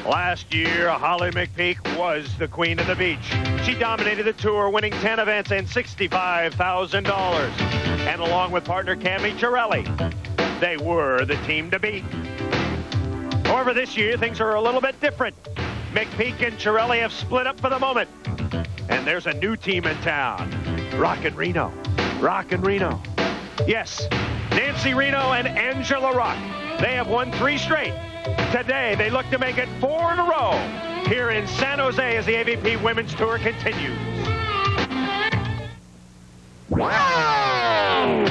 Last year, Holly McPeak was the queen of the beach. She dominated the tour, winning 10 events and $65,000. And along with partner Cami Chiarelli, they were the team to beat. However, this year, things are a little bit different. McPeak and Chiarelli have split up for the moment. And there's a new team in town. Rockin' Reno. Rockin' Reno. Yes, Nancy Reno and Angela Rock. They have won 3 straight. Today, they look to make it 4 in a row here in San Jose as the AVP Women's Tour continues. Wow!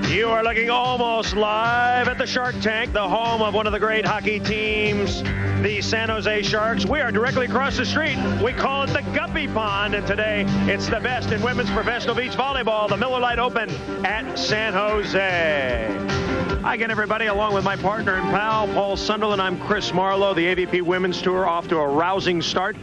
You are looking almost live at the Shark Tank, the home of one of the great hockey teams, the San Jose Sharks. We are directly across the street. We call it the Guppy Pond, and today it's the best in women's professional beach volleyball, the Miller Lite Open at San Jose. Hi again, everybody, along with my partner and pal, Paul Sunderland. I'm Chris Marlowe. The AVP Women's Tour off to a rousing start.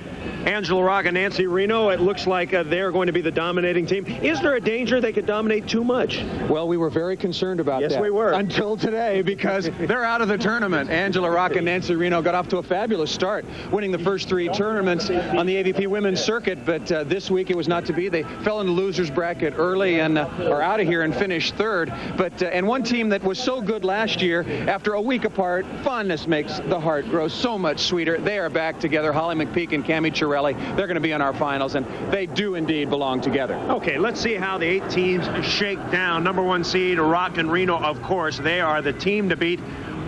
Angela Rock and Nancy Reno, it looks like they're going to be the dominating team. Is there a danger they could dominate too much? Well, we were very concerned about that. Yes, we were. Until today, because they're out of the tournament. Angela Rock and Nancy Reno got off to a fabulous start, winning the first 3 tournaments on the AVP women's circuit, but this week it was not to be. They fell in the loser's bracket early and are out of here and finished 3rd. But and one team that was so good last year, after a week apart, fondness makes the heart grow so much sweeter. They are back together, Holly McPeak and Cami Chiarelli. They're going to be in our finals, and they do indeed belong together. Okay, let's see how the 8 teams shake down. Number 1 seed, Rock and Reno, of course. They are the team to beat.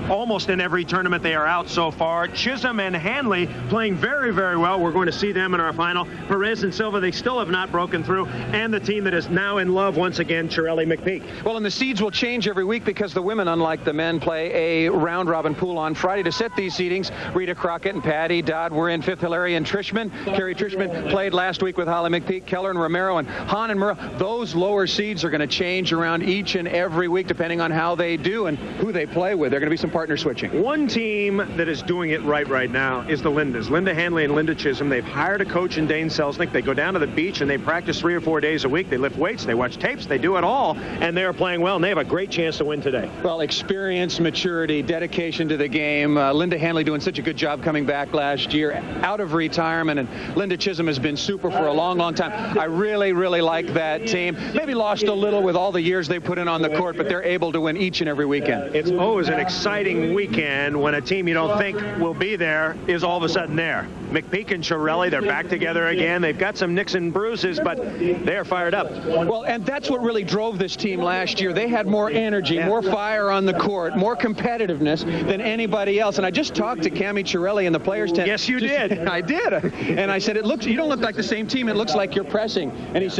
Almost in every tournament they are out so far. Chisholm and Hanley playing very, very well. We're going to see them in our final. Perez and Silva, they still have not broken through. And the team that is now in love once again, Chiarelli McPeak. Well, and the seeds will change every week because the women, unlike the men, play a round-robin pool on Friday to set these seedings. Rita Crockett and Patty Dodd were in 5th. Hilary and Trishman. Carrie Trishman played last week with Holly McPeak. Keller and Romero and Hahn and Murrah. Those lower seeds are going to change around each and every week depending on how they do and who they play with. They're going to be some partner switching. One team that is doing it right now is the Lindas. Linda Hanley and Linda Chisholm. They've hired a coach in Dane Selznick. They go down to the beach and they practice 3 or 4 days a week. They lift weights, they watch tapes, they do it all, and they are playing well, and they have a great chance to win today. Well, experience, maturity, dedication to the game. Linda Hanley doing such a good job coming back last year out of retirement, and Linda Chisholm has been super for a long, long time. I really, really like that team. Maybe lost a little with all the years they put in on the court, but they're able to win each and every weekend. It's always an exciting weekend when a team you don't think will be there is all of a sudden there. McPeak and Chiarelli, they're back together again. They've got some nicks and bruises, but they're fired up. Well, and that's what really drove this team last year. They had more energy, more fire on the court, more competitiveness than anybody else. And I just talked to Cami Chiarelli in the players' tent. Yes, you did. I did. And I said, you don't look like the same team. It looks like you're pressing. And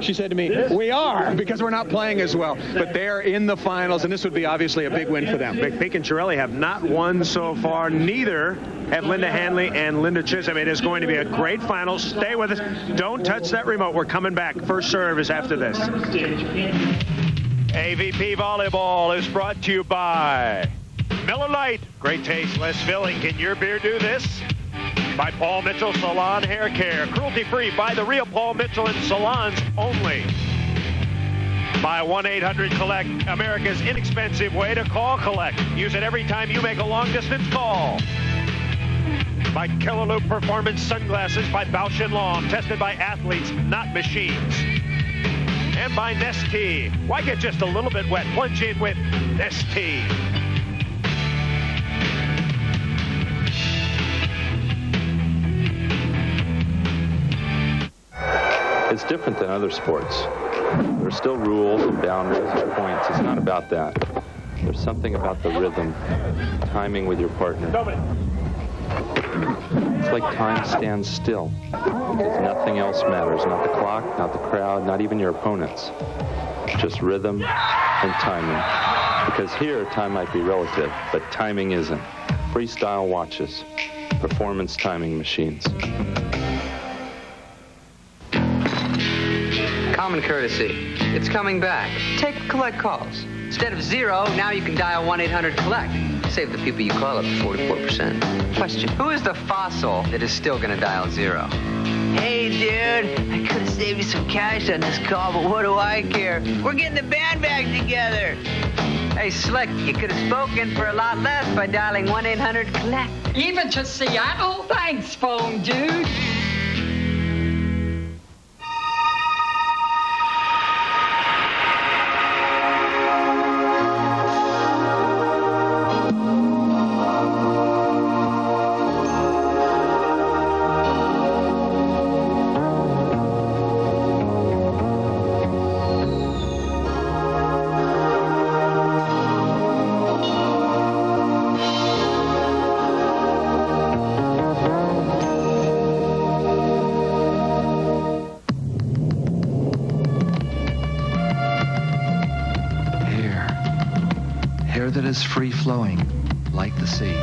she said to me, we are, because we're not playing as well. But they're in the finals, and this would be obviously a big win for them. McPeak and Chiarelli have not won so far. Neither have Linda Hanley and Linda Chisholm. It is going to be a great final. Stay with us. Don't touch that remote. We're coming back. First serve is after this. AVP Volleyball is brought to you by Miller Lite. Great taste, less filling. Can your beer do this? By Paul Mitchell Salon Hair Care. Cruelty-free. By the real Paul Mitchell in salons only. By 1-800-COLLECT, America's inexpensive way to call collect. Use it every time you make a long-distance call. By Killer Loop Performance Sunglasses by Bausch & Lomb, tested by athletes, not machines. And by Nestea. Why get just a little bit wet? Plunge in with Nestea. It's different than other sports. There are still rules and boundaries and points. It's not about that. There's something about the rhythm, timing with your partner. It's like time stands still, because nothing else matters. Not the clock, not the crowd, not even your opponents. Just rhythm and timing. Because here, time might be relative, but timing isn't. Freestyle watches. performance timing machines. Common courtesy. It's coming back. Take collect calls. Instead of 0, now you can dial 1-800-COLLECT. Save the people you call up to 44%. Question. Who is the fossil that is still going to dial 0? Hey, dude. I could have saved you some cash on this call, but what do I care? We're getting the band back together. Hey, Slick, you could have spoken for a lot less by dialing 1-800-COLLECT. Even to Seattle? Thanks, phone dude. That is free-flowing, like the sea,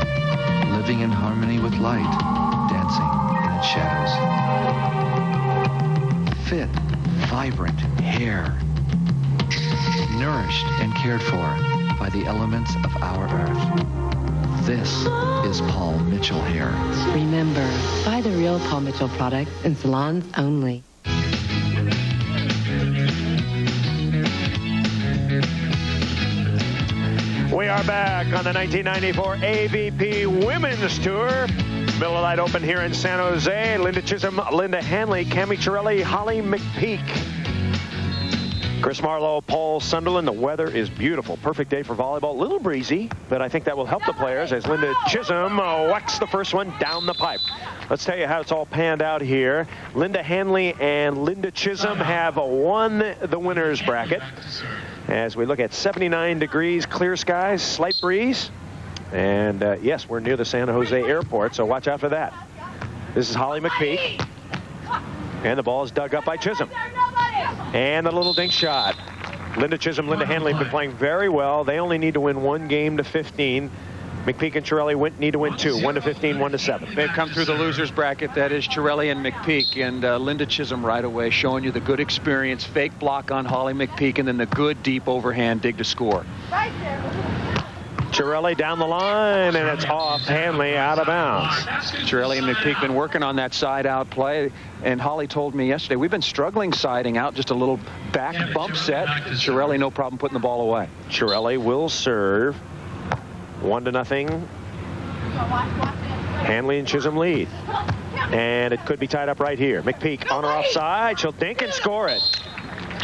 living in harmony with light, dancing in its shadows. Fit, vibrant hair, nourished and cared for by the elements of our earth. This is Paul Mitchell hair. Remember, buy the real Paul Mitchell products in salons only. We are back on the 1994 AVP Women's Tour. Miller Lite Open here in San Jose. Linda Chisholm, Linda Hanley, Cammie Chiarelli, Holly McPeak. Chris Marlowe, Paul Sunderland. The weather is beautiful. Perfect day for volleyball. A little breezy, but I think that will help the players as Linda Chisholm whacks the first one down the pipe. Let's tell you how it's all panned out here. Linda Hanley and Linda Chisholm have won the winner's bracket. As we look at 79 degrees, clear skies, slight breeze. And yes, we're near the San Jose airport, so watch out for that. This is Holly McPeak. And the ball is dug up by Chisholm. And the little dink shot. Linda Chisholm, Linda Hanley have been playing very well. They only need to win 1 game to 15. McPeak and Chiarelli need to win 2, 1 to 15, 1 to 7. They've come through the losers bracket. That is Chiarelli and McPeak, and Linda Chisholm right away showing you the good experience. Fake block on Holly McPeak, and then the good deep overhand dig to score. Chiarelli down the line, and it's off Hanley, out of bounds. Chiarelli and McPeak been working on that side out play, and Holly told me yesterday we've been struggling siding out, just a little back bump set. Chiarelli no problem putting the ball away. Chiarelli will serve. 1-0. Hanley and Chisholm lead. And it could be tied up right here. McPeak on her offside. She'll dink and score it.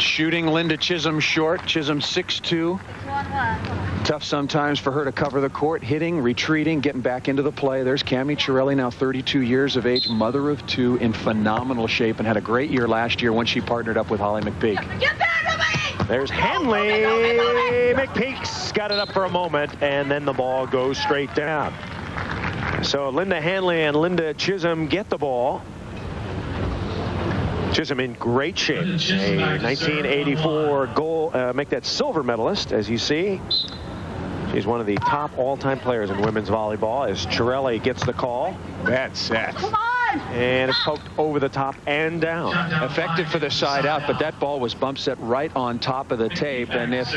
Shooting Linda Chisholm short. Chisholm 6'2". Tough sometimes for her to cover the court. Hitting, retreating, getting back into the play. There's Cammie Chiarelli, now 32 years of age, mother of 2, in phenomenal shape, and had a great year last year when she partnered up with Holly McPeak. There's Hanley. McPeak's got it up for a moment, and then the ball goes straight down. So Linda Hanley and Linda Chisholm get the ball. Chisholm in great shape. A 1984 gold, make that silver medalist, as you see. She's one of the top all-time players in women's volleyball as Chiarelli gets the call. Bad set. Come on! And it's poked over the top and down. Effective for the side out, but that ball was bump set right on top of the tape. And if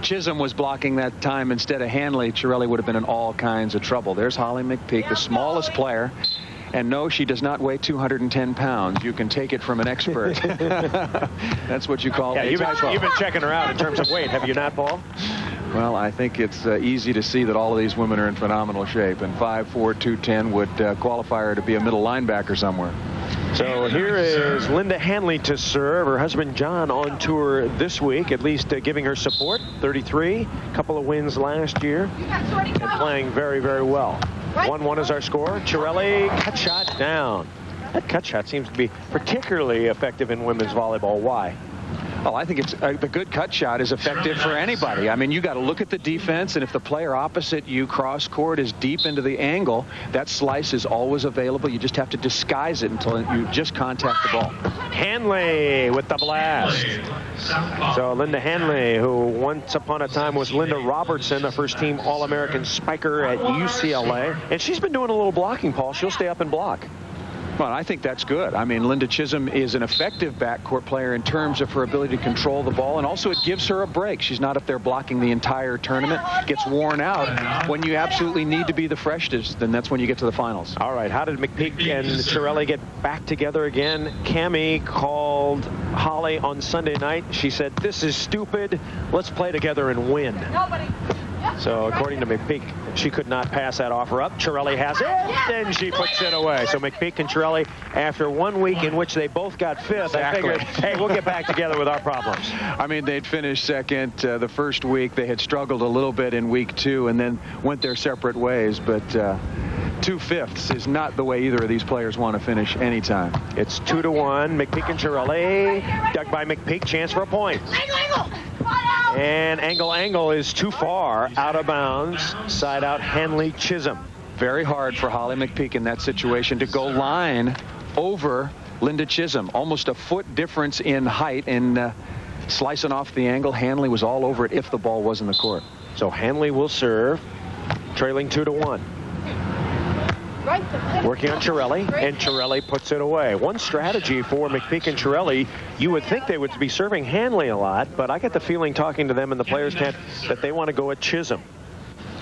Chisholm was blocking that time instead of Hanley, Chiarelli would have been in all kinds of trouble. There's Holly McPeak, the smallest player. And no, she does not weigh 210 pounds. You can take it from an expert. That's what you call you've been checking her out in terms of weight, have you not, Paul? Well, I think it's easy to see that all of these women are in phenomenal shape, and 5'4", 210 would qualify her to be a middle linebacker somewhere. So here is Linda Hanley to serve. Her husband John on tour this week, at least giving her support. 33, couple of wins last year, and playing very, very well. 1-1 is our score. Chiarelli, cut shot down. That cut shot seems to be particularly effective in women's volleyball. Why? Oh, I think it's the good cut shot is effective for anybody. I mean, you got to look at the defense, and if the player opposite you cross court is deep into the angle, that slice is always available. You just have to disguise it until you just contact the ball. Hanley with the blast. So Linda Hanley, who once upon a time was Linda Robertson, the first-team All-American spiker at UCLA, and she's been doing a little blocking, Paul. She'll stay up and block. Well, I think that's good. I mean, Linda Chisholm is an effective backcourt player in terms of her ability to control the ball, and also it gives her a break. She's not up there blocking the entire tournament. Gets worn out when you absolutely need to be the freshest, then that's when you get to the finals. All right, how did McPeak and Chiarelli get back together again? Cammie called Holly on Sunday night. She said, "This is stupid. Let's play together and win." So according to McPeak, she could not pass that offer up. Chiarelli has it, and she puts it away. So McPeak and Chiarelli, after 1 week in which they both got fifth, I figured, hey, we'll get back together with our problems. I mean, they'd finished second the first week. They had struggled a little bit in week 2 and then went their separate ways. But 2/5 is not the way either of these players want to finish anytime. It's 2-1. McPeak and Chiarelli. Dug by McPeak. Chance for a point. And Angle is too far out of bounds. Side out Hanley Chisholm. Very hard for Holly McPeak in that situation to go line over Linda Chisholm. Almost a foot difference in height, and slicing off the angle. Hanley was all over it if the ball was in the court. So Hanley will serve, trailing 2-1. Working on Chiarelli, and Chiarelli puts it away. One strategy for McPeak and Chiarelli, you would think they would be serving Hanley a lot, but I get the feeling talking to them in the players' tent that they want to go at Chisholm.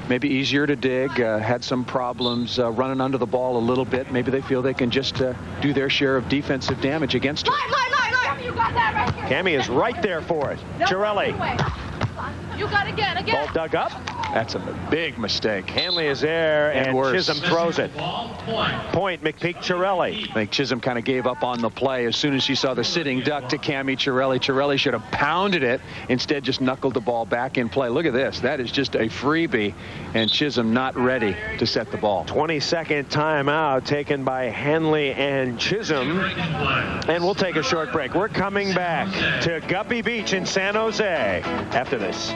Maybe easier to dig, had some problems running under the ball a little bit. Maybe they feel they can just do their share of defensive damage against her. Cammie is right there for it. Chiarelli. You got again. Ball dug up. That's a big mistake. Hanley is there, and Chisholm throws it. Point, McPeak Chiarelli. I think Chisholm kind of gave up on the play as soon as she saw the sitting duck to Cammie Chiarelli. Chiarelli should have pounded it. Instead, just knuckled the ball back in play. Look at this. That is just a freebie, and Chisholm not ready to set the ball. 22nd timeout taken by Hanley and Chisholm. And we'll take a short break. We're coming back to Guppy Beach in San Jose after this.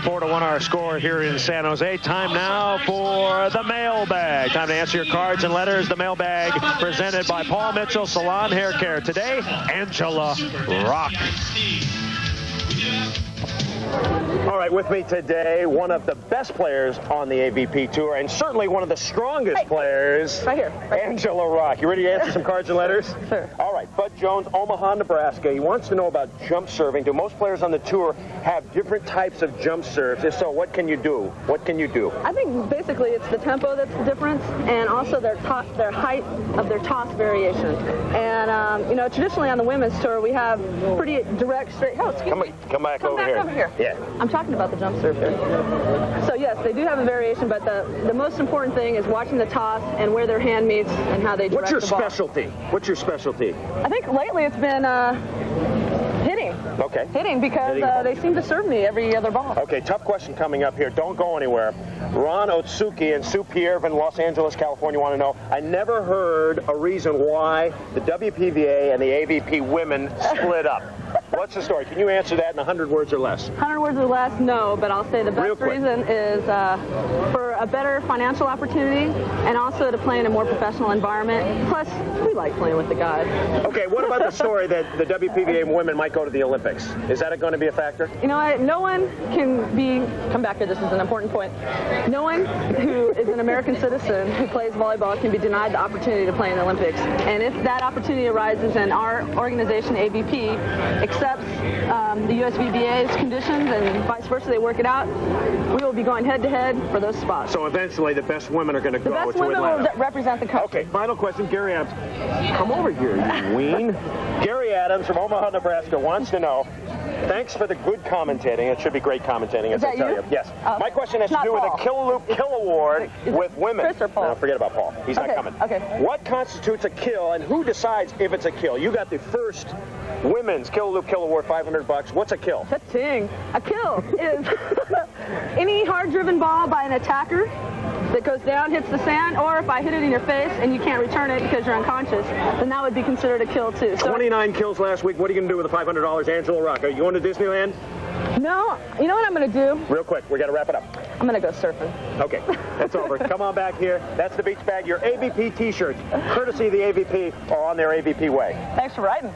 4-1 our score here in San Jose. Time now for the mailbag. Time to answer your cards and letters. The mailbag presented by Paul Mitchell Salon Hair Care. Today, Angela Rock. All right, with me today, one of the best players on the AVP Tour, and certainly one of the strongest players, Right here. Angela Rock. You ready to answer some cards and letters? Sure. All right, Bud Jones, Omaha, Nebraska. He wants to know about jump serving. Do most players on the tour have different types of jump serves? If so, what can you do? What can you do? I think basically it's the tempo that's the difference, and also their height of their toss variation. And, you know, traditionally on the women's tour, we have pretty direct, straight... Oh, excuse me. Come back over back here. over here. Yeah. I'm talking about the jump serve here. So, yes, they do have a variation, but the most important thing is watching the toss and where their hand meets and how they direct the ball. What's your specialty? What's your specialty? I think lately it's been hitting. Okay. Hitting because they seem to serve me every other ball. Okay, tough question coming up here. Don't go anywhere. Ron Otsuki and Sue Pierre in Los Angeles, California want to know, I never heard a reason why the WPVA and the AVP women split up. What's the story? Can you answer that in 100 words or less? 100 words or less, no, but I'll say the best reason is for a better financial opportunity and also to play in a more professional environment. Plus, we like playing with the guys. Okay, what about the story that the WPVA women might go to the Olympics? Is that going to be a factor? You know, no one can come back here, this is an important point. No one who is an American citizen who plays volleyball can be denied the opportunity to play in the Olympics. And if that opportunity arises and our organization, AVP, accepts the USVBA's conditions and vice versa, they work it out, we will be going head-to-head for those spots. So eventually the best women are going to go to Atlanta. The best women will represent the country. Okay, final question. Gary Adams. Come over here, you ween. Gary Adams from Omaha, Nebraska wants to know, thanks for the good commentating. It should be great commentating, as I tell you. Yes. My question has to do with the Kill Loop Kill Award with women. Chris or Paul? No, forget about Paul. He's not coming. Okay. What constitutes a kill, and who decides if it's a kill? You got the first women's Kill Loop Kill Award, $500. What's a kill? A kill is any hard-driven ball by an attacker that goes down, hits the sand, or if I hit it in your face and you can't return it because you're unconscious, then that would be considered a kill too. So 29 kills last week. What are you going to do with the $500, Angela Rocca? You going to Disneyland? no, you know what I'm going to do? Real quick, we got to wrap it up. I'm going to go surfing. Okay, that's over. Come on back here. That's the beach bag. Your AVP t-shirts, courtesy of the AVP, are on their AVP way. Thanks for writing.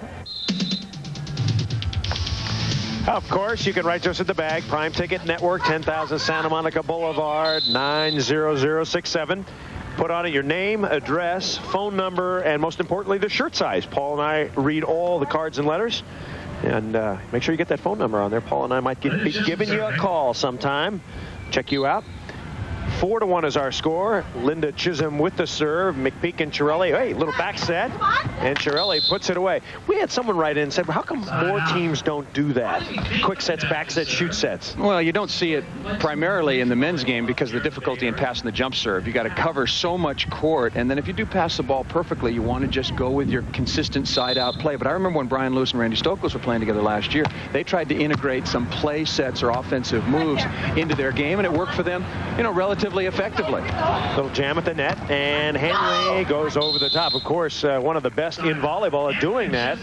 Of course, you can write to us at the bag. Prime Ticket Network, 10,000 Santa Monica Boulevard, 90067. Put on it your name, address, phone number, and most importantly, the shirt size. Paul and I read all the cards and letters. And make sure you get that phone number on there. Paul and I might be giving you a call sometime. Check you out. 4-1 is our score. Linda Chisholm with the serve. McPeak and Chiarelli. Hey, little back set. And Chiarelli puts it away. We had someone write in and said, well, how come more teams don't do that? Quick sets, back sets, shoot sets. Well, you don't see it primarily in the men's game because of the difficulty in passing the jump serve. You got to cover so much court. And then if you do pass the ball perfectly, you want to just go with your consistent side-out play. But I remember when Brian Lewis and Randy Stokos were playing together last year, they tried to integrate some play sets or offensive moves into their game, and it worked for them, relatively effectively. Little jam at the net, and Hanley goes over the top. Of course, one of the best in volleyball at doing that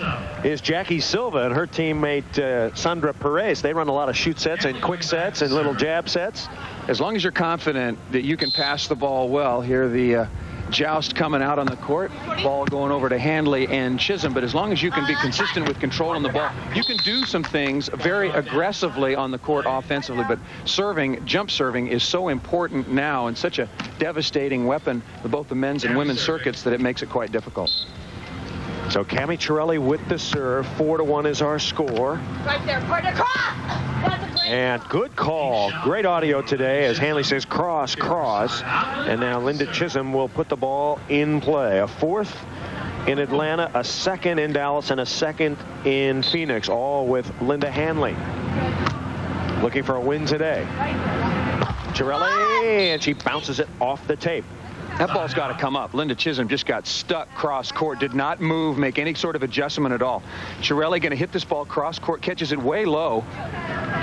is Jackie Silva and her teammate Sandra Perez. They run a lot of shoot sets and quick sets and little jab sets. As long as you're confident that you can pass the ball well, here the joust coming out on the court, ball going over to Hanley and Chisholm, but as long as you can be consistent with controlling the ball, you can do some things very aggressively on the court offensively, but serving, jump serving is so important now and such a devastating weapon for both the men's and women's circuits that it makes it quite difficult. So Cami Chiarelli with the serve. 4-1 is our score. Right there, partner, cross! And good call. Great audio today as Hanley says cross, cross. And now Linda Chisholm will put the ball in play. A fourth in Atlanta, a second in Dallas, and a second in Phoenix, all with Linda Hanley. Looking for a win today. Chiarelli, and she bounces it off the tape. That ball's got to come up. Linda Chisholm just got stuck cross court, did not move, make any sort of adjustment at all. Chiarelli going to hit this ball cross court, catches it way low,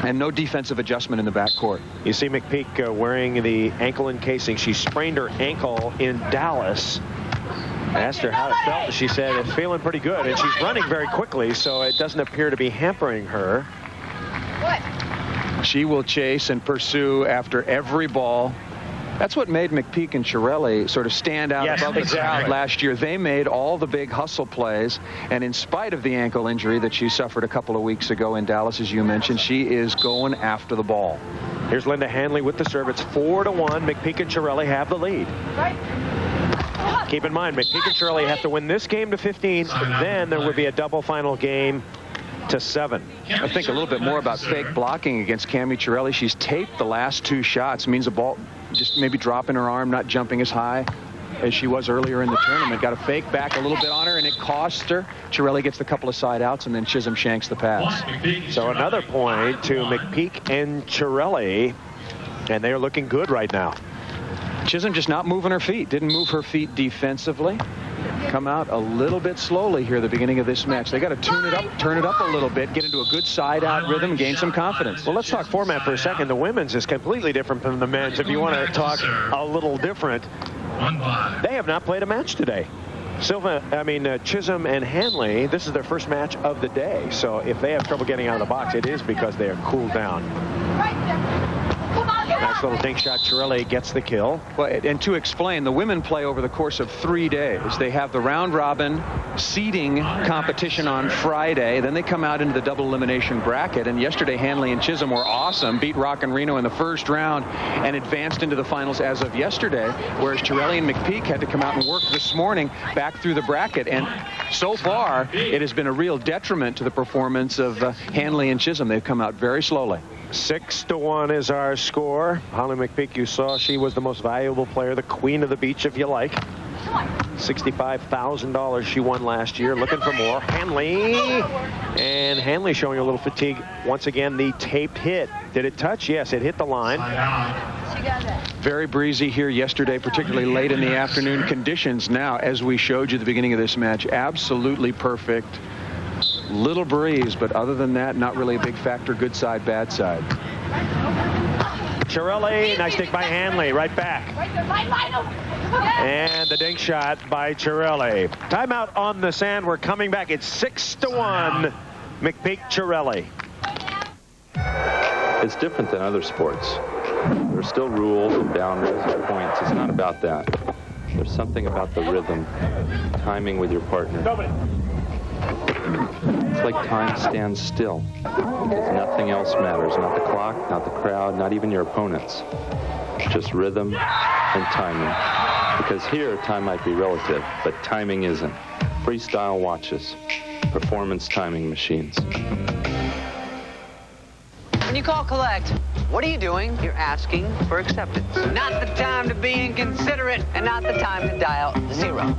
and no defensive adjustment in the back court. You see McPeak wearing the ankle encasing. She sprained her ankle in Dallas. I asked her how it felt. She said it's feeling pretty good, and she's running very quickly, so it doesn't appear to be hampering her. She will chase and pursue after every ball. That's what made McPeak and Chiarelli sort of stand out above the crowd last year. They made all the big hustle plays, and in spite of the ankle injury that she suffered a couple of weeks ago in Dallas, as you mentioned, she is going after the ball. Here's Linda Hanley with the serve. It's 4-1. McPeak and Chiarelli have the lead. Keep in mind, McPeak and Chiarelli have to win this game to 15, then there would be a double final game to 7. I think a little bit more about fake blocking against Cami Chiarelli. She's taped the last 2 shots. Means the ball just maybe dropping her arm, not jumping as high as she was earlier in the tournament. Got a fake back a little bit on her, and it cost her. Chiarelli gets the couple of side outs, and then Chisholm shanks the pass. So another point to McPeak and Chiarelli, and they're looking good right now. Chisholm just not moving her feet. Didn't move her feet defensively. Come out a little bit slowly here at the beginning of this match. They got to tune it up, turn it up a little bit, get into a good side-out rhythm, and gain some confidence. Well, let's talk format for a second. The women's is completely different from the men's. If you want to talk a little different, they have not played a match today. Chisholm and Hanley, this is their first match of the day. So if they have trouble getting out of the box, it is because they are cooled down. Nice little dink shot. Chiarelli gets the kill. Well, and to explain, the women play over the course of 3 days. They have the round-robin seeding competition on Friday. Then they come out into the double elimination bracket. And yesterday, Hanley and Chisholm were awesome. Beat Rock and Reno in the first round and advanced into the finals as of yesterday. Whereas Chiarelli and McPeak had to come out and work this morning back through the bracket. And so far, it has been a real detriment to the performance of Hanley and Chisholm. They've come out very slowly. 6-1 is our score. Holly McPeak, you saw she was the most valuable player, the queen of the beach, if you like. $65,000 she won last year. Looking for more. Hanley. And Hanley showing a little fatigue. Once again, the taped hit. Did it touch? Yes, it hit the line. Very breezy here yesterday, particularly late in the afternoon. Conditions now, as we showed you at the beginning of this match, absolutely perfect. Little breeze, but other than that, not really a big factor. Good side, bad side. Chiarelli. Nice dig by Hanley. Right back. And the dink shot by Chiarelli. Timeout on the sand. We're coming back. It's 6-1. McPeak Chiarelli. It's different than other sports. There are still rules and boundaries and points. It's not about that. There's something about the rhythm, timing with your partner. It's like time stands still. Nothing else matters. Not the clock, not the crowd, not even your opponents. Just rhythm and timing. Because here, time might be relative, but timing isn't. Freestyle watches, performance timing machines. When you call collect, what are you doing? You're asking for acceptance. Not the time to be inconsiderate, and not the time to dial 0.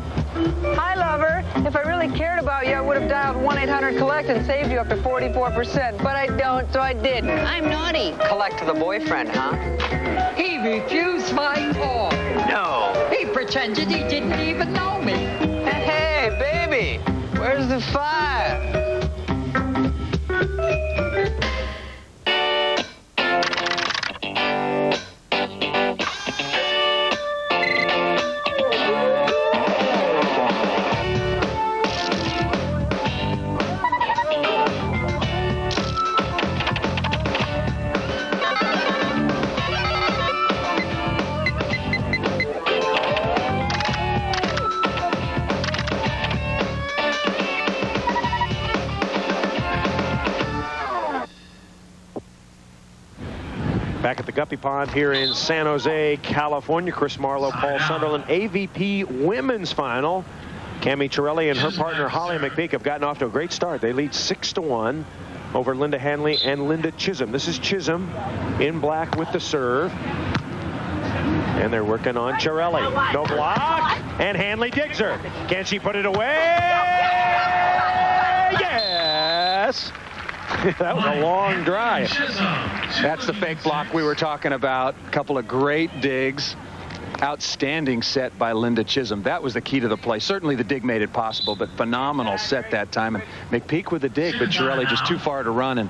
Hi, lover. If I really cared about you, I would have dialed 1-800-COLLECT and saved you up to 44%. But I don't, so I didn't. I'm naughty. Collect to the boyfriend, huh? He refused my call. No. He pretended he didn't even know me. Hey, baby, where's the fire? Back at the Guppy Pond here in San Jose, California. Chris Marlowe, Paul Sunderland, AVP Women's Final. Cami Chiarelli and her partner Holly McPeak have gotten off to a great start. They lead 6-1 over Linda Hanley and Linda Chisholm. This is Chisholm in black with the serve. And they're working on Chiarelli. No block. And Hanley digs her. Can she put it away? Yes. That was a long drive. That's the fake block we were talking about. A couple of great digs. Outstanding set by Linda Chisholm. That was the key to the play. Certainly the dig made it possible, but phenomenal set that time. And McPeak with the dig, but Chiarelli just too far to run and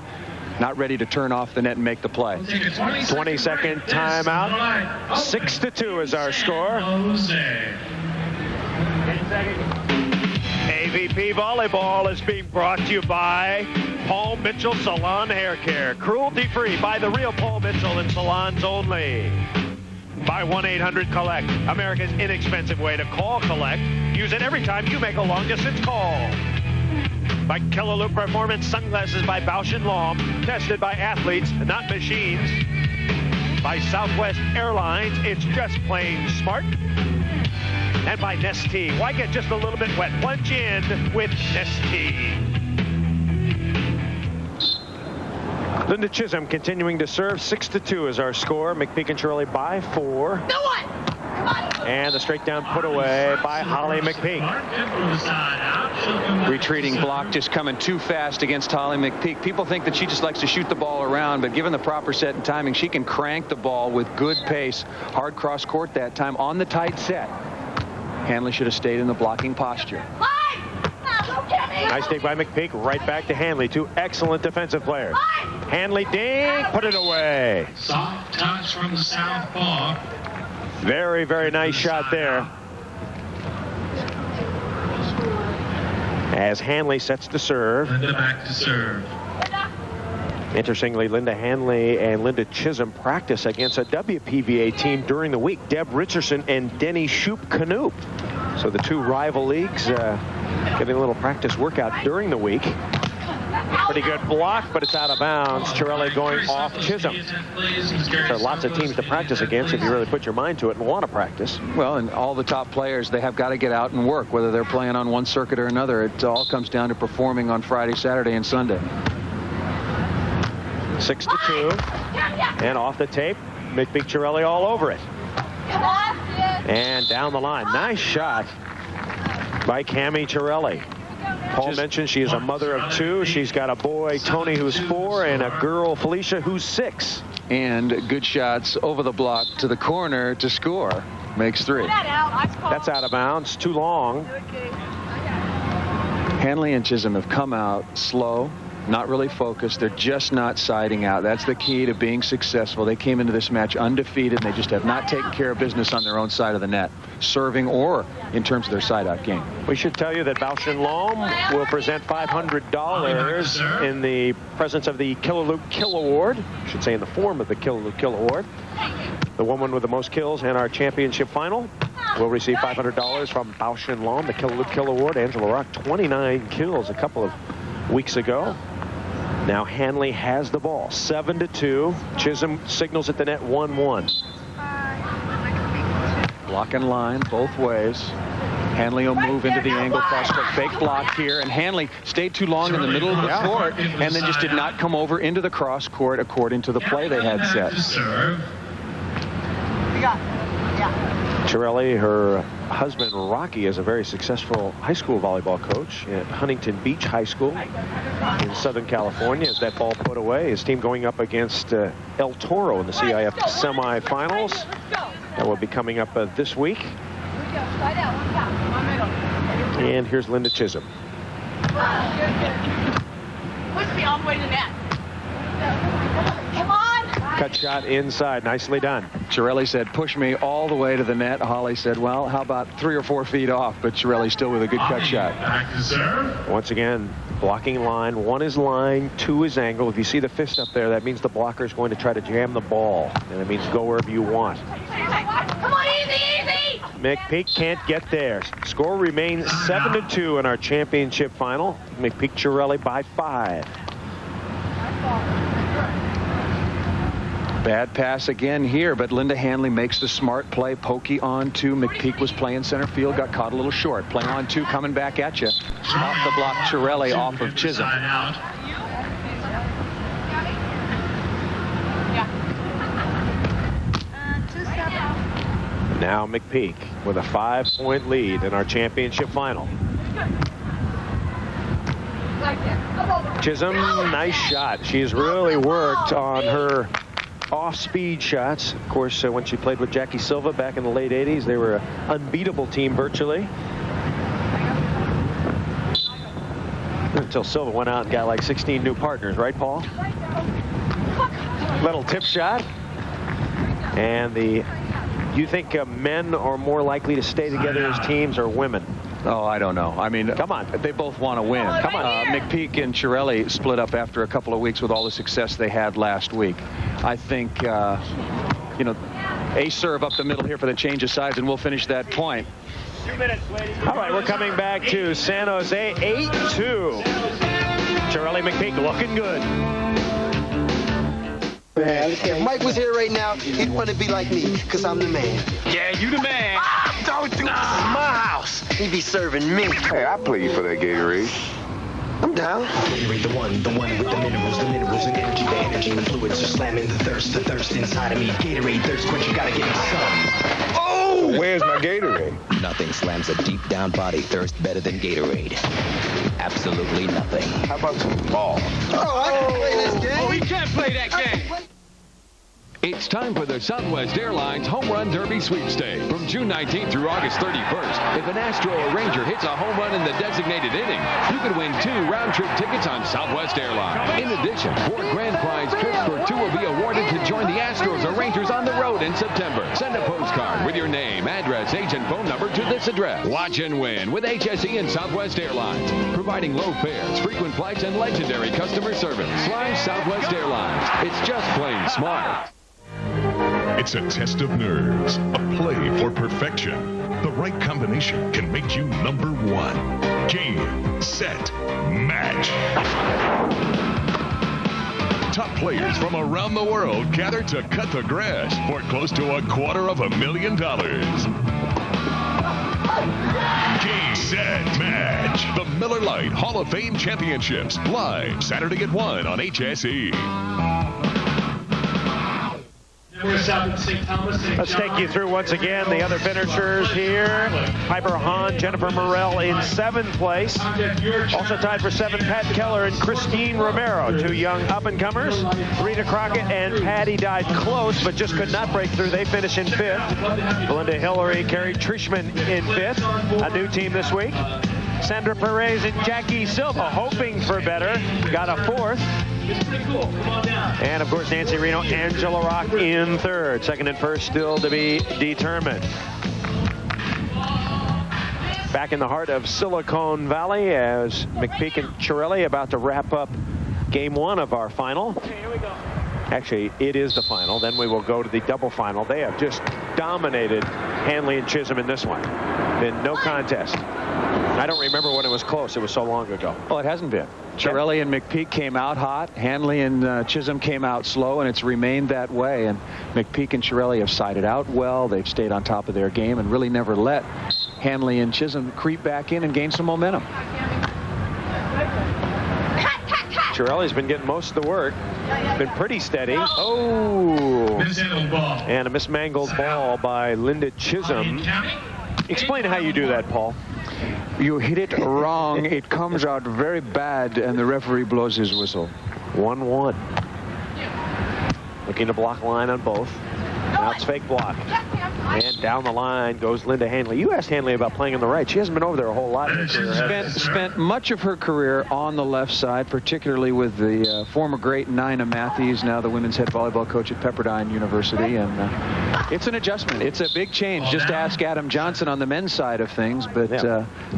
not ready to turn off the net and make the play. 20-second timeout. 6-2 is our score. AVP Volleyball is being brought to you by Paul Mitchell Salon Hair Care. Cruelty-free by the real Paul Mitchell in salons only. By 1-800-COLLECT, America's inexpensive way to call collect. Use it every time you make a long-distance call. By Killer Loop Performance Sunglasses by Bausch & Lomb, tested by athletes, not machines. By Southwest Airlines, it's just plain smart. And by Nestea. Why get just a little bit wet? Plunge in with Nestea. Linda Chisholm continuing to serve. 6-2 is our score. McPeak and Chiarelli by 4. No one! And the straight down put away by Holly McPeak. Retreating block just coming too fast against Holly McPeak. People think that she just likes to shoot the ball around, but given the proper set and timing, she can crank the ball with good pace. Hard cross court that time on the tight set. Hanley should have stayed in the blocking posture. Nice dig by McPeak. Right back to Hanley. Two excellent defensive players. Hanley dink, put it away. Soft touch from the southpaw. Very, very nice shot there. As Hanley sets the serve. Linda back to serve. Interestingly, Linda Hanley and Linda Chisholm practice against a WPVA team during the week. Deb Richardson and Denny Shoop-Canoop. So the two rival leagues getting a little practice workout during the week. Pretty good block, but it's out of bounds. Chiarelli going off Chisholm. There are lots of teams to practice against if you really put your mind to it and want to practice. Well, and all the top players, they have got to get out and work, whether they're playing on one circuit or another. It all comes down to performing on Friday, Saturday, and Sunday. 6-2. And off the tape, McPeak Chiarelli all over it. And down the line. Nice shot by Cami Chiarelli. Paul mentioned she is a mother of 2. She's got a boy, Tony, who's 4, and a girl, Felicia, who's 6. And good shots over the block to the corner to score. Makes 3. That's out of bounds. Too long. Hanley and Chisholm have come out slow, not really focused. They're just not siding out. That's the key to being successful. They came into this match undefeated, and they just have not taken care of business on their own side of the net, serving or in terms of their side-out game. We should tell you that Bausch & Lomb will present $500 in the presence of the Killaloo Kill Award. I should say in the form of the Killaloo Kill Award. The woman with the most kills in our championship final will receive $500 from Bausch & Lomb, the Killaloo Kill Award. Angela Rock, 29 kills a couple of weeks ago. Now Hanley has the ball, 7-2. Chisholm signals at the net, 1-1. Block and line both ways. Hanley will move into the angle cross court. Fake block here, and Hanley stayed too long in the middle of the court and then just did not come over into the cross court according to the play they had set. Chiarelli, her husband Rocky, is a very successful high school volleyball coach at Huntington Beach High School in Southern California. As that ball put away, his team going up against El Toro in the CIF semifinals. That will be coming up this week. And here's Linda Chisholm. Push me all the way to the net. Come on. Cut shot inside. Nicely done. Chiarelli said, push me all the way to the net. Holly said, well, how about 3 or 4 feet off? But Chiarelli still with a good cut shot. Once again, blocking line. 1 is line, 2 is angle. If you see the fist up there, that means the blocker is going to try to jam the ball. And it means go wherever you want. Come on, easy. McPeak can't get there. Score remains 7-2 in our championship final. McPeak Chiarelli by 5. Bad pass again here, but Linda Hanley makes the smart play. Pokey on 2. McPeak was playing center field, got caught a little short. Play on 2, coming back at you. Off the block, Chiarelli off of Chisholm. Now McPeak with a 5-point lead in our championship final. Chisholm, nice shot. She's really worked on her off-speed shots. Of course, when she played with Jackie Silva back in the late 80s, they were an unbeatable team virtually. Until Silva went out and got like 16 new partners, right, Paul? Little tip shot. And you think men are more likely to stay together as teams or women? Oh, I don't know. I mean, come on. They both want to win. Come on. McPeak and Chiarelli split up after a couple of weeks with all the success they had last week. I think, a serve up the middle here for the change of sides, and we'll finish that point. 2 minutes, ladies. All right, we're coming back to San Jose, 8-2. Chiarelli, McPeak looking good. Man, if Mike was here right now, he'd want to be like me, because I'm the man. Yeah, you the man. Don't do this in my house. He'd be serving me. Hey, I play you for that Gatorade. I'm down. Gatorade, the one with the minerals and energy and fluids are slamming the thirst inside of me. Gatorade, thirst quench, you gotta give me some. Oh! Where's my Gatorade? Nothing slams a deep down body thirst better than Gatorade. Absolutely nothing. How about some ball? Oh, I can play this game. Oh, he can't play that game. It's time for the Southwest Airlines Home Run Derby Sweepstakes. From June 19th through August 31st, if an Astro or Ranger hits a home run in the designated inning, you can win 2 round-trip tickets on Southwest Airlines. In addition, 4 grand prize trips for 2 will be awarded to join the Astros or Rangers on the road in September. Send a postcard with your name, address, age, and phone number to this address. Watch and win with HSE and Southwest Airlines, providing low fares, frequent flights, and legendary customer service. Fly Southwest Airlines. It's just plain smart. It's a test of nerves, a play for perfection. The right combination can make you number 1. Game, set, match. Top players from around the world gather to cut the grass for close to $250,000. Game, set, match. The Miller Lite Hall of Fame Championships, live Saturday at 1 on HSE. Let's take you through once again the other finishers here. Piper Hahn, Jennifer Morel in 7th place. Also tied for 7th, Pat Keller and Christine Romero, 2 young up-and-comers. Rita Crockett and Patty died close, but just could not break through. They finish in 5th. Belinda Hillary, Carrie Trishman in 5th. A new team this week. Sandra Perez and Jackie Silva hoping for better. Got a fourth. It's pretty cool. Come on down. And, of course, Nancy Reno, Angela Rock in third. Second and first still to be determined. Back in the heart of Silicon Valley as McPeak and Chiarelli about to wrap up game one of our final. Okay, here we go. Actually, it is the final. Then we will go to the double final. They have just dominated Hanley and Chisholm in this one. Been no contest. I don't remember when it was close. It was so long ago. Well, it hasn't been. Chiarelli and McPeak came out hot. Hanley and Chisholm came out slow, and it's remained that way. And McPeak and Chiarelli have sided out well. They've stayed on top of their game and really never let Hanley and Chisholm creep back in and gain some momentum. Chiarelli's been getting most of the work. Been pretty steady. Oh! And a mismangled ball by Linda Chisholm. Explain how you do that, Paul. You hit it wrong. It comes out very bad, and the referee blows his whistle. 1-1. Looking to block line on both. Now it's fake block. And down the line goes Linda Hanley. You asked Hanley about playing on the right. She hasn't been over there a whole lot. Spent much of her career on the left side, particularly with the former great Nina Matthews, now the women's head volleyball coach at Pepperdine University. And it's an adjustment. It's a big change. Just ask Adam Johnson on the men's side of things. But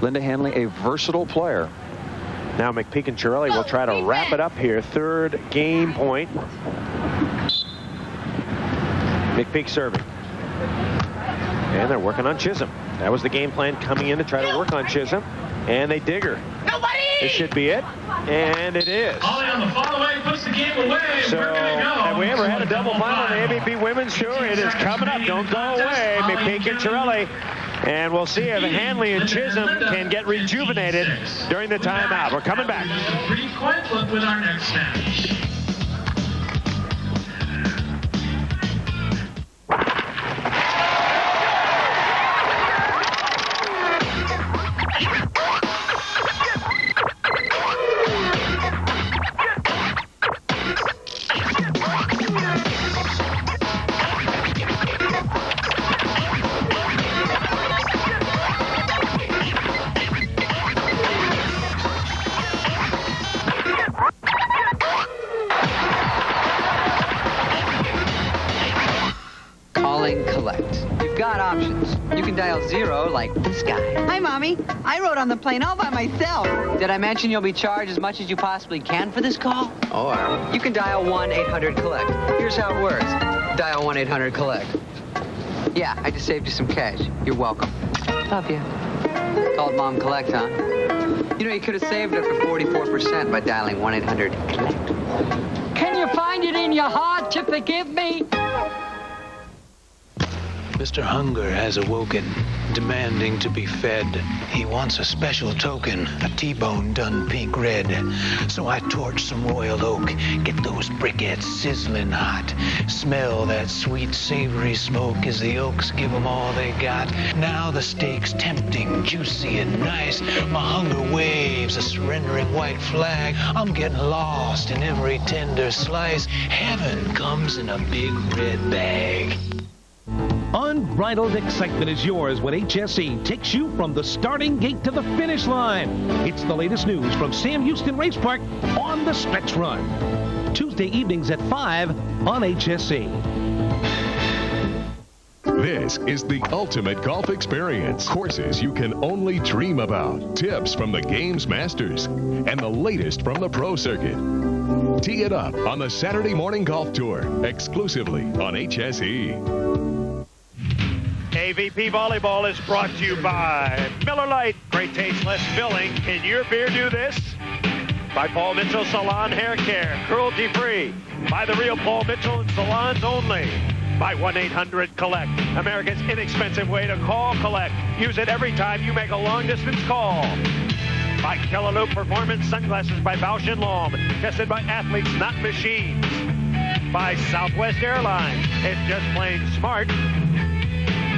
Linda Hanley, a versatile player. Now McPeak and Chiarelli will try to wrap it up here. Third game point. McPeak serving. And they're working on Chisholm. That was the game plan coming in to try to work on Chisholm. And they dig her. Nobody! This should be it. And it is. Ollie on the fall away puts the game away. So, We're gonna go. have we ever had a double final in the AVP Women's Tour? It is coming up. Don't go away. McPeak and Chiarelli. And we'll see if Hanley and Chisholm can get rejuvenated during the timeout. We're coming back. Pretty quick look with our next match. Dial 0 like this guy. Hi, Mommy. I rode on the plane all by myself. Did I mention you'll be charged as much as you possibly can for this call? Or you can dial 1-800-COLLECT. Here's how it works. Dial 1-800-COLLECT. Yeah, I just saved you some cash. You're welcome. Love you. Called Mom Collect, huh? You know, you could have saved up to 44% by dialing 1-800-COLLECT. Can you find it in your heart to forgive me? Mr. Hunger has awoken, demanding to be fed. He wants a special token, a T-bone done pink red. So I torch some royal oak, get those briquettes sizzling hot. Smell that sweet, savory smoke as the oaks give 'em all they got. Now the steak's tempting, juicy, and nice. My hunger waves a surrendering white flag. I'm getting lost in every tender slice. Heaven comes in a big red bag. Unbridled excitement is yours when HSE takes you from the starting gate to the finish line. It's the latest news from Sam Houston Race Park on the Stretch Run. Tuesday evenings at 5 on HSE. This is the ultimate golf experience. Courses you can only dream about. Tips from the game's masters. And the latest from the pro circuit. Tee it up on the Saturday Morning Golf Tour, exclusively on HSE. AVP Volleyball is brought to you by Miller Lite. Great taste, less filling. Can your beer do this? By Paul Mitchell Salon Hair Care, cruelty-free. By the real Paul Mitchell and salons only. By 1-800-COLLECT, America's inexpensive way to call collect. Use it every time you make a long-distance call. By Kellaloo Performance Sunglasses by Bausch & Lomb, tested by athletes, not machines. By Southwest Airlines, it's just plain smart.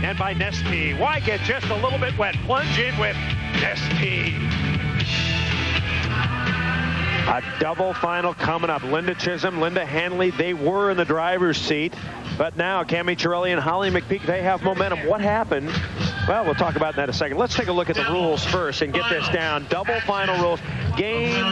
And by Nestea. Why get just a little bit wet? Plunge in with Nestea. A double final coming up. Linda Chisholm, Linda Hanley, they were in the driver's seat. But now Cammie Chiarelli and Holly McPeak, they have momentum. What happened? Well, we'll talk about that in a second. Let's take a look at the rules first and get this down. Double final rules. Game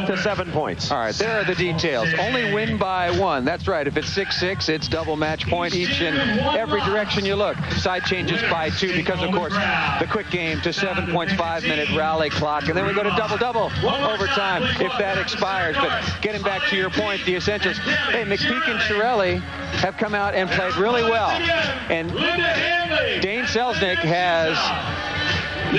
to 7 points. All right, there are the details. Only win by 1. That's right. If it's 6-6, it's double match point each in every direction you look. Side changes by 2 because, of course, the quick game to 7 points, 5-minute rally clock. And then we go to double-double overtime if that expires. But getting back to your point, the essentials. Hey, McPeak and Chiarelli have come out and played really well. And Dane Selznick has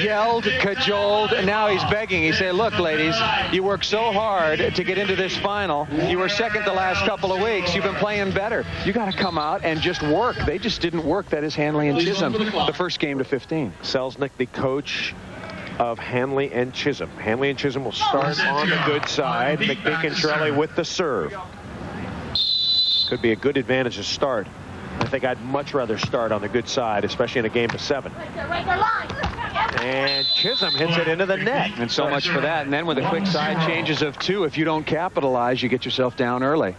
yelled, cajoled, and now he's begging. He said, look, ladies, you worked so hard to get into this final. You were second the last couple of weeks. You've been playing better. You got to come out and just work. They just didn't work. That is Hanley and Chisholm, the first game to 15. Selznick, the coach of Hanley and Chisholm. Hanley and Chisholm will start on the good side. McPeak and Chiarelli with the serve. Could be a good advantage to start. I think I'd much rather start on the good side, especially in a game to 7. And Chisholm hits it into the net. And so much for that. And then with the quick side changes of 2, if you don't capitalize, you get yourself down early.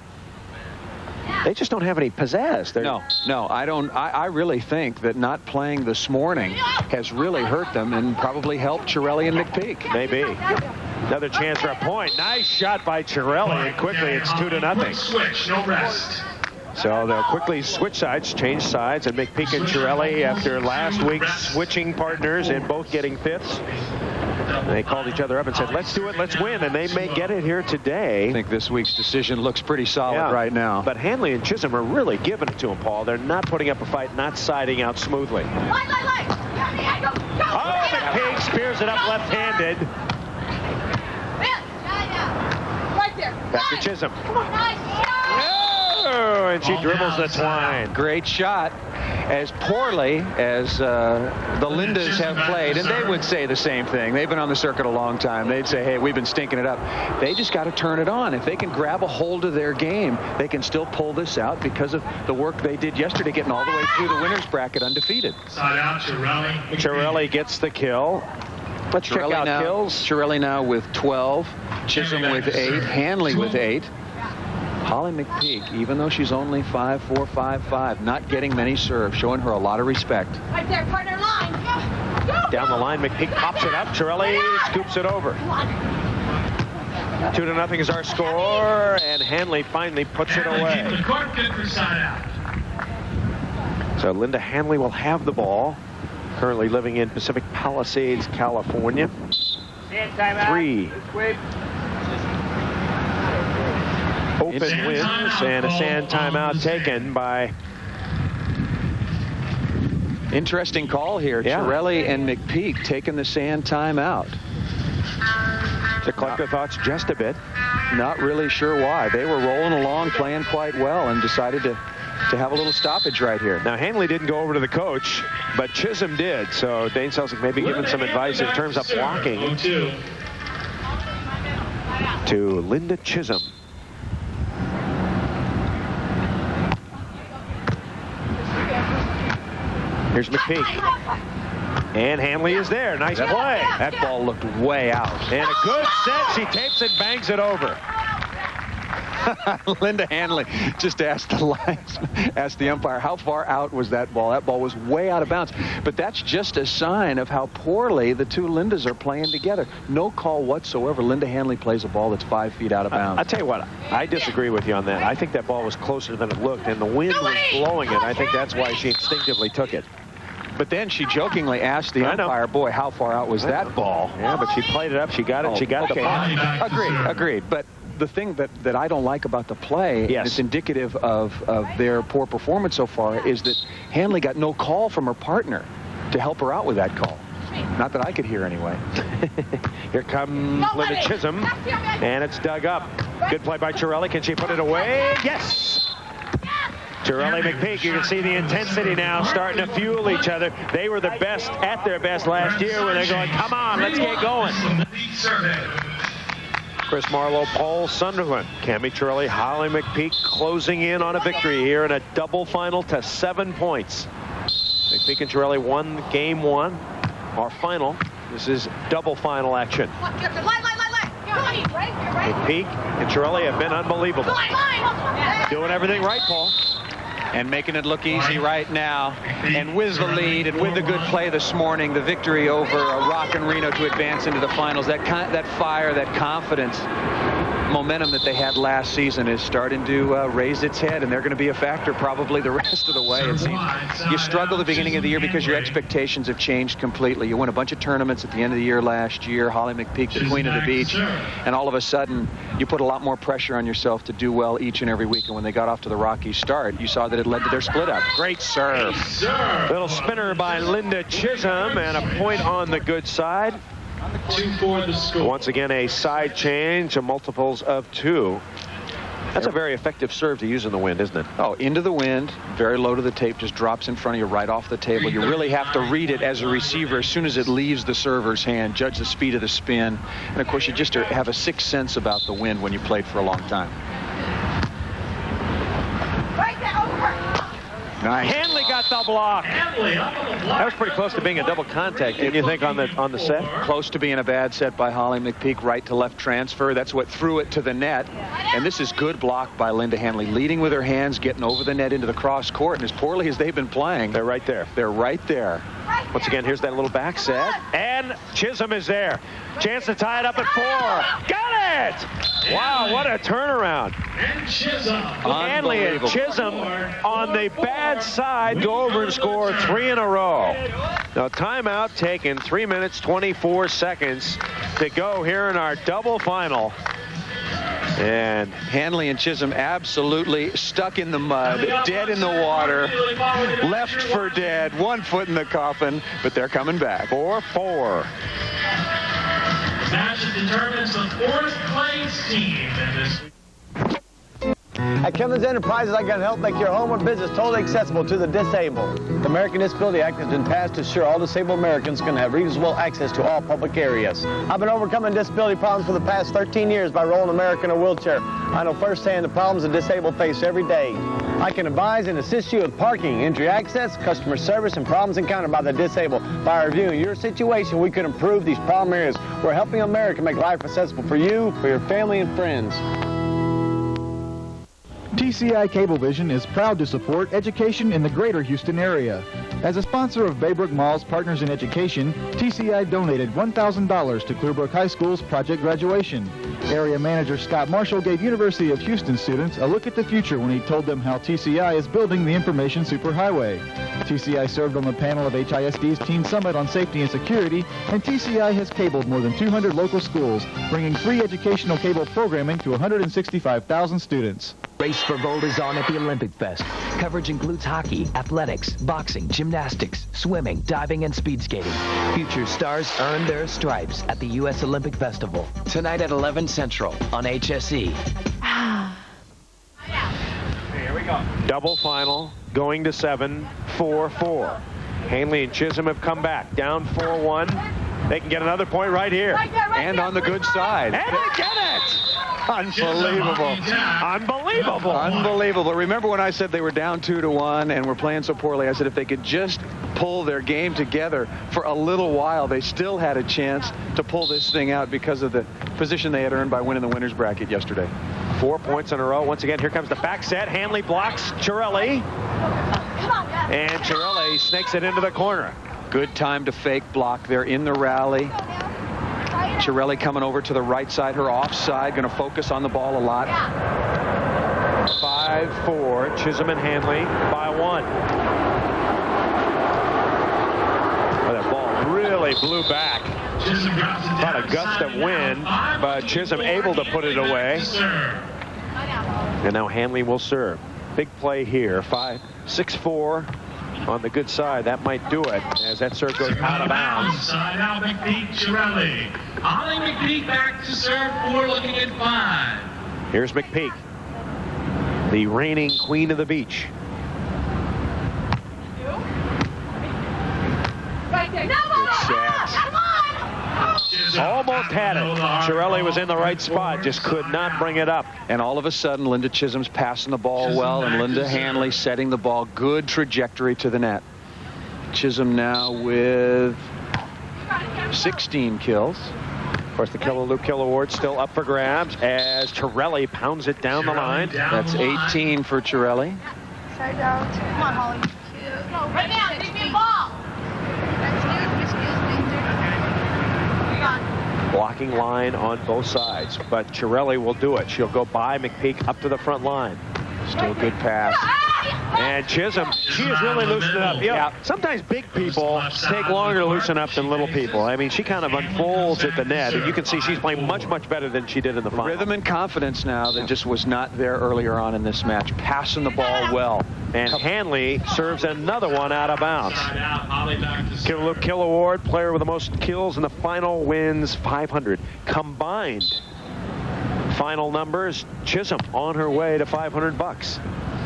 They just don't have any pizzazz. No, I don't. I really think that not playing this morning has really hurt them and probably helped Chiarelli and McPeak. Maybe. Another chance for a point. Nice shot by Chiarelli, and quickly it's 2-0. Switch, no rest. So they'll quickly switch sides, change sides, and McPeak and Chiarelli, after last week switching partners and both getting fifths, they called each other up and said, let's do it, let's win, and they may get it here today. I think this week's decision looks pretty solid right now. But Hanley and Chisholm are really giving it to him, Paul. They're not putting up a fight, not siding out smoothly. Oh, McPeak spears it up left-handed. Right there. Back to Chisholm. Oh, and she dribbles the twine. Great shot. As poorly as the Lindas have played, and they would say the same thing. They've been on the circuit a long time. They'd say, hey, we've been stinking it up. They just got to turn it on. If they can grab a hold of their game, they can still pull this out because of the work they did yesterday, getting all the way through the winner's bracket undefeated. Side out, Chiarelli. Chiarelli gets the kill. Let's check out kills. Chiarelli now with 12. Chisholm with 8. Hanley with 8. Holly McPeak, even though she's only 5'4", 5'5", not getting many serves, showing her a lot of respect. Right there, partner line. Down the line, McPeak pops it up. Chiarelli scoops it over. 2-0 is our score, and Hanley finally puts it away. Keep the court good for side out. So Linda Hanley will have the ball. Currently living in Pacific Palisades, California. 3 open wins and a sand timeout taken by. Interesting call here. Chiarelli and McPeak taking the sand timeout. To collect their thoughts just a bit. Not really sure why. They were rolling along, playing quite well, and decided to have a little stoppage right here. Now, Hanley didn't go over to the coach, but Chisholm did. So Dane Selznick may be giving some advice in terms of blocking to Linda Chisholm. Here's McPeak. And Hanley is there. Nice play. That ball looked way out. And a good set. She tapes it, bangs it over. Linda Hanley just asked the umpire, how far out was that ball? That ball was way out of bounds. But that's just a sign of how poorly the two Lindas are playing together. No call whatsoever. Linda Hanley plays a ball that's 5 feet out of bounds. I'll tell you what, I disagree with you on that. I think that ball was closer than it looked, and the wind was blowing it. I think that's why she instinctively took it. But then she jokingly asked the umpire, boy, how far out was that ball? Yeah, but she played it up. She got it. She got the ball. Agreed. But the thing that I don't like about the play, and it's indicative of their poor performance so far, is that Hanley got no call from her partner to help her out with that call. Not that I could hear anyway. Here comes Linda Chisholm, and it's dug up. Good play by Chiarelli. Can she put it away? Yes! Chiarelli, McPeak, you can see the intensity now starting to fuel each other. They were the best at their best last year when they're going, come on, let's get going. Chris Marlowe, Paul Sunderland, Cammie Chiarelli, Holly McPeak closing in on a victory here in a double final to 7 points. McPeak and Chiarelli won game 1. Our final, this is double final action. McPeak and Chiarelli have been unbelievable. Doing everything right, Paul. And making it look easy right now. And with the lead and with the good play this morning, the victory over Rock and Reno to advance into the finals, that fire, that confidence, momentum that they had last season is starting to raise its head, and they're going to be a factor probably the rest of the way, it seems. You struggled at the beginning of the year because your expectations have changed completely. You won a bunch of tournaments at the end of the year last year, Holly McPeak, the Queen of the Beach, and all of a sudden you put a lot more pressure on yourself to do well each and every week, and when they got off to the rocky start, you saw that it led to their split up. Great serve. Little spinner by Linda Chisholm, and a point on the good side. 2-4 the score. Once again, a side change, a multiples of 2. That's a very effective serve to use in the wind, isn't it? Oh, into the wind, very low to the tape, just drops in front of you right off the table. You really have to read it as a receiver as soon as it leaves the server's hand, judge the speed of the spin. And, of course, you just have a sixth sense about the wind when you played for a long time. Nice. Hanley got the block. That was pretty close to being a double contact, didn't you think, on the set? Close to being a bad set by Holly McPeak, right to left transfer. That's what threw it to the net. And this is good block by Linda Hanley, leading with her hands, getting over the net into the cross court. And as poorly as they've been playing, they're right there. They're right there. Once again, here's that little back set. And Chisholm is there. Chance to tie it up at 4. Got it! Wow, what a turnaround. Hanley and Chisholm on the bad side go over and score 3 in a row. Now, timeout taken, 3 minutes, 24 seconds to go here in our double final. And Hanley and Chisholm absolutely stuck in the mud, dead in the water, left for dead, 1 foot in the coffin, but they're coming back. 4-4. Match determines the 4th place team in this. At Cummins Enterprises, I can help make your home or business totally accessible to the disabled. The American Disability Act has been passed to ensure all disabled Americans can have reasonable access to all public areas. I've been overcoming disability problems for the past 13 years by rolling America in a wheelchair. I know firsthand the problems the disabled face every day. I can advise and assist you with parking, entry access, customer service, and problems encountered by the disabled. By reviewing your situation, we could improve these problem areas. We're helping America make life accessible for you, for your family, and friends. TCI Cablevision is proud to support education in the greater Houston area. As a sponsor of Baybrook Mall's Partners in Education, TCI donated $1,000 to Clearbrook High School's project graduation. Area manager Scott Marshall gave University of Houston students a look at the future when he told them how TCI is building the information superhighway. TCI served on the panel of HISD's Teen Summit on Safety and Security, and TCI has cabled more than 200 local schools, bringing free educational cable programming to 165,000 students. Race for Gold is on at the Olympic Fest. Coverage includes hockey, athletics, boxing, gymnastics, swimming, diving, and speed skating. Future stars earn their stripes at the U.S. Olympic Festival. Tonight at 11 Central on HSE. Here we go. Double final, going to 7, 4-4. Hanley and Chisholm have come back, down 4-1. They can get another point right here. And on the good side. And they get it! Unbelievable. Unbelievable. Unbelievable. Remember when I said they were down 2-1 and were playing so poorly? I said if they could just pull their game together for a little while, they still had a chance to pull this thing out because of the position they had earned by winning the winner's bracket yesterday. 4 points in a row. Once again, here comes the back set. Hanley blocks Chiarelli. And Chiarelli snakes it into the corner. Good time to fake block there in the rally. Chiarelli coming over to the right side, her offside, going to focus on the ball a lot. 5-4, Chisholm and Hanley by 1. Oh, that ball really blew back. About a gust of wind, but Chisholm able to put it away. And now Hanley will serve. Big play here, 6-4. On the good side, that might do it as that serve goes out of bounds. Side out McPeak, Chiarelli. Holly McPeak back to serve 4, looking at 5. Here's McPeak, the reigning queen of the beach. Good set. Almost had it. Chiarelli was in the right spot, just could not bring it up. And all of a sudden, Linda Chisholm's passing the ball well, and Linda Hanley setting the ball. Good trajectory to the net. Chisholm now with 16 kills. Of course, the Kill Award still up for grabs as Chiarelli pounds it down the line. That's 18 for Chiarelli. Side out. Come on, Holly. No, right now, give me a ball. Blocking line on both sides, but Chiarelli will do it. She'll go by McPeak up to the front line. Still a good pass. And Chisholm, she has really loosened it up. Yeah. Sometimes big people take longer to loosen up than little people. I mean, she kind of unfolds at the net, and you can see she's playing much, much better than she did in the final. Rhythm and confidence now that just was not there earlier on in this match. Passing the ball well. And Hanley serves another one out of bounds. Kill Award, player with the most kills in the final wins 500. Combined final numbers, Chisholm on her way to $500.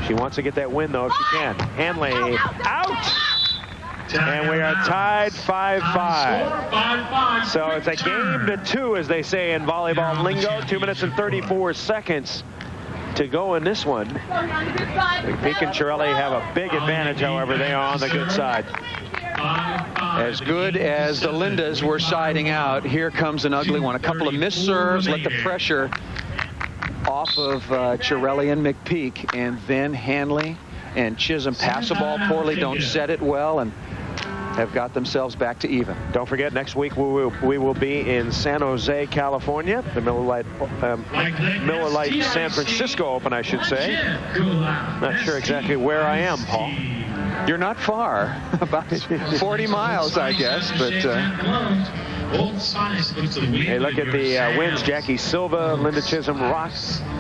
She wants to get that win, though, if she can. Hanley out. And we are tied 5-5. So it's a game to 2, as they say in volleyball lingo. 2 minutes and 34 seconds to go in this one. McPeak and Chiarelli have a big advantage, however. They are on the good side. As good as the Lindas were siding out, here comes an ugly one. A couple of missed serves, let the pressure off of Chiarelli and McPeak, and then Hanley and Chisholm pass the ball poorly, don't set it well, and have got themselves back to even. Don't forget, next week we will be in San Jose, California. The Miller Lite San Francisco Open, I should say. Not sure exactly where I am, Paul. You're not far, about 40 miles, I guess, but... Hey, look at the wins. Jackie Silva, Linda Chisholm, Rock,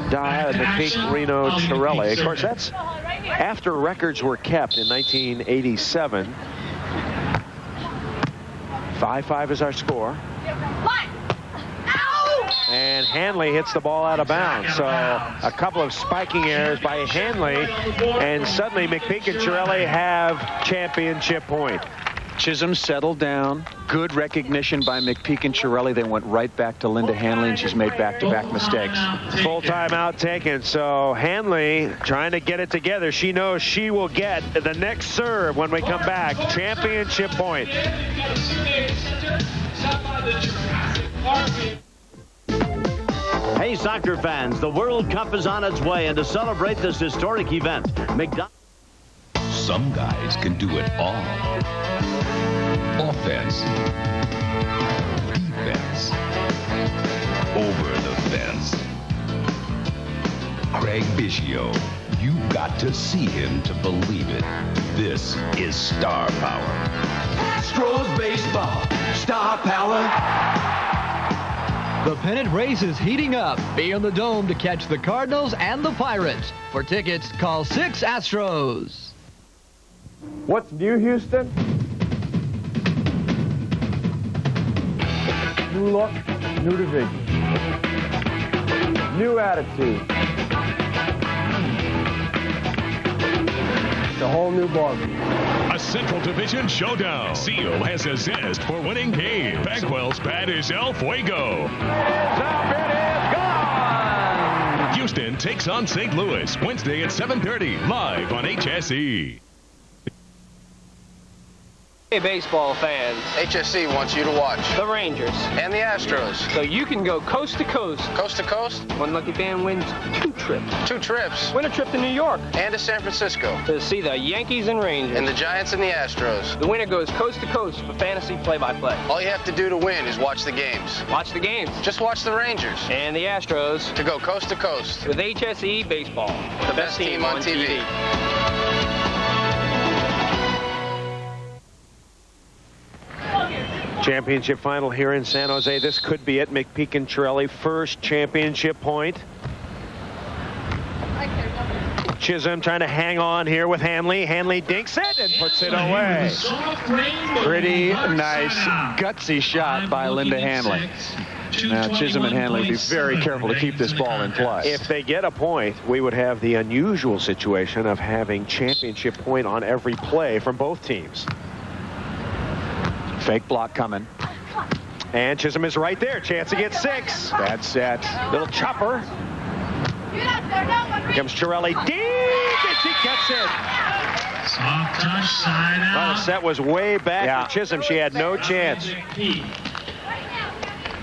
Dye, McPeak, Reno, Chiarelli. Of course, that's after records were kept in 1987. 5-5 is our score. And Hanley hits the ball out of bounds. So a couple of spiking errors by Hanley, and suddenly McPeak and Chiarelli have championship point. Chisholm settled down. Good recognition by McPeak and Chiarelli. They went right back to Linda Hanley, and she's made back-to-back mistakes. Full timeout taken. So Hanley trying to get it together. She knows she will get the next serve when we come back. Championship point. Hey, soccer fans, the World Cup is on its way, and to celebrate this historic event, Some guys can do it all. Offense. Defense. Over the fence. Craig Biggio. You've got to see him to believe it. This is star power. Astros baseball. Star power. The pennant race is heating up. Be in the Dome to catch the Cardinals and the Pirates. For tickets, call 6 Astros. What's new, Houston? New look, new division. New attitude. It's a whole new ballgame. A Central Division showdown. Seal has a zest for winning games. Bagwell's bat is El Fuego. Houston takes on St. Louis Wednesday at 7:30 live on HSE. Hey, baseball fans. HSE wants you to watch the Rangers and the Astros. So you can go coast to coast. Coast to coast? One lucky fan wins 2 trips. 2 trips? Win a trip to New York. And to San Francisco. To see the Yankees and Rangers. And the Giants and the Astros. The winner goes coast to coast for fantasy play-by-play. All you have to do to win is watch the games. Watch the games. Just watch the Rangers. And the Astros. To go coast to coast. With HSE Baseball. The best team on TV. Championship final here in San Jose. This could be it. McPeak and Chiarelli, first championship point. Chisholm trying to hang on here with Hanley. Hanley dinks it and puts it away. Pretty nice, gutsy shot by Linda Hanley. Now, Chisholm and Hanley will be very careful to keep this ball in play. If they get a point, we would have the unusual situation of having championship point on every play from both teams. Fake block coming. And Chisholm is right there. Chance to get 6. Bad set. Little chopper. Here comes Chiarelli. Deep, and she gets it. Soft touch, side out. Well, the set was way back for Chisholm. She had no chance.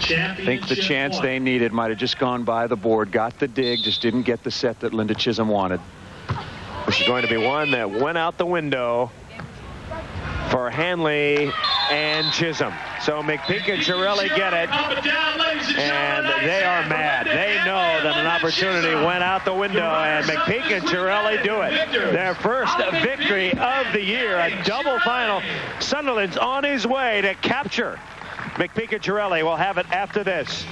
I think the chance they needed might have just gone by the board, got the dig, just didn't get the set that Linda Chisholm wanted. This is going to be one that went out the window for Hanley and Chisholm. So McPeak and Chiarelli get it, and they are mad. They know that an opportunity went out the window, and McPeak and Chiarelli do it. Their first victory of the year, a double final. Sunderland's on his way to capture. McPeak and Chiarelli will have it after this.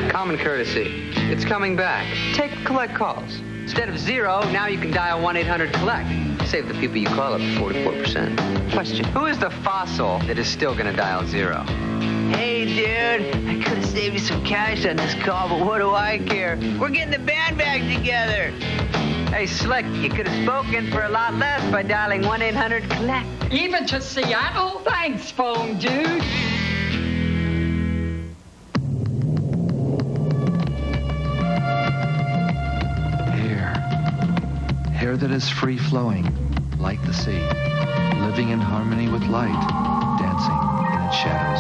Common courtesy. It's coming back. Take collect calls. Instead of 0, now you can dial 1-800-COLLECT. Save the people you call up to 44%. Question. Who is the fossil that is still going to dial 0? Hey, dude, I could have saved you some cash on this call, but what do I care? We're getting the band back together. Hey, Slick, you could have spoken for a lot less by dialing 1-800-COLLECT. Even to Seattle? Thanks, phone dude. Hair that is free-flowing, like the sea, living in harmony with light, dancing in its shadows.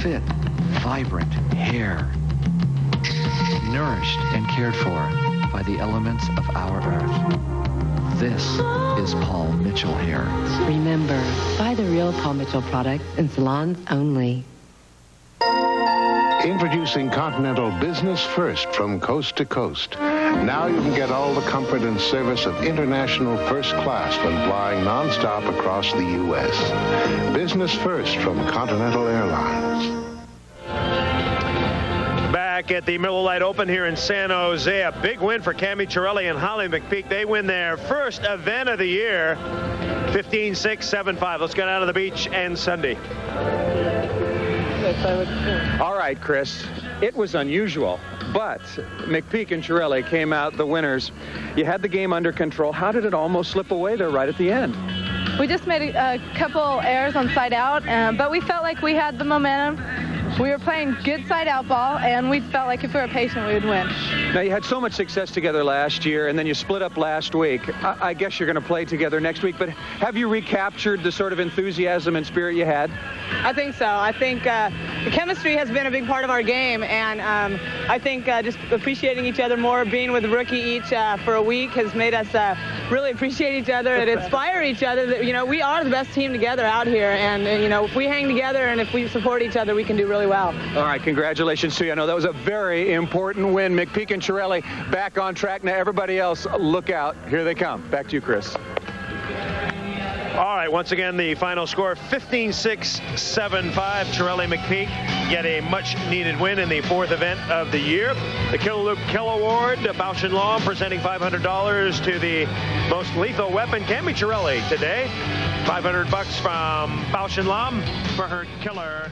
Fit, vibrant hair, nourished and cared for by the elements of our earth. This is Paul Mitchell hair. Remember, buy the real Paul Mitchell products in salons only. Introducing Continental Business First from coast to coast. Now you can get all the comfort and service of international first class when flying nonstop across the U.S. Business First from Continental Airlines. Back at the Miller Lite Open here in San Jose, a big win for Cami Chiarelli and Holly McPeak. They win their first event of the year, 15-6, 7-5. Let's go down to the beach and Sunday. All right, Chris, it was unusual, but McPeak and Chiarelli came out the winners. You had the game under control. How did it almost slip away there right at the end? We just made a couple errors on side out, but we felt like we had the momentum. We were playing good side out ball, and we felt like if we were patient, we would win. Now, you had so much success together last year, and then you split up last week. I guess you're going to play together next week, but have you recaptured the sort of enthusiasm and spirit you had? I think so. I think the chemistry has been a big part of our game, and I think just appreciating each other more, being with a rookie each for a week has made us really appreciate each other and inspire each other. That, you know, we are the best team together out here, and you know, if we hang together and if we support each other, we can do really well. All right, congratulations to you. I know that was a very important win. McPeak and Chiarelli back on track. Now, everybody else, look out. Here they come. Back to you, Chris. All right, once again, the final score, 15-6, 7-5. Chiarelli McPeak get a much-needed win in the fourth event of the year. The Kill Loop Kill Award, Bausch & Lomb presenting $500 to the most lethal weapon, Cami Chiarelli, today. $500 from Bausch & Lomb for her killer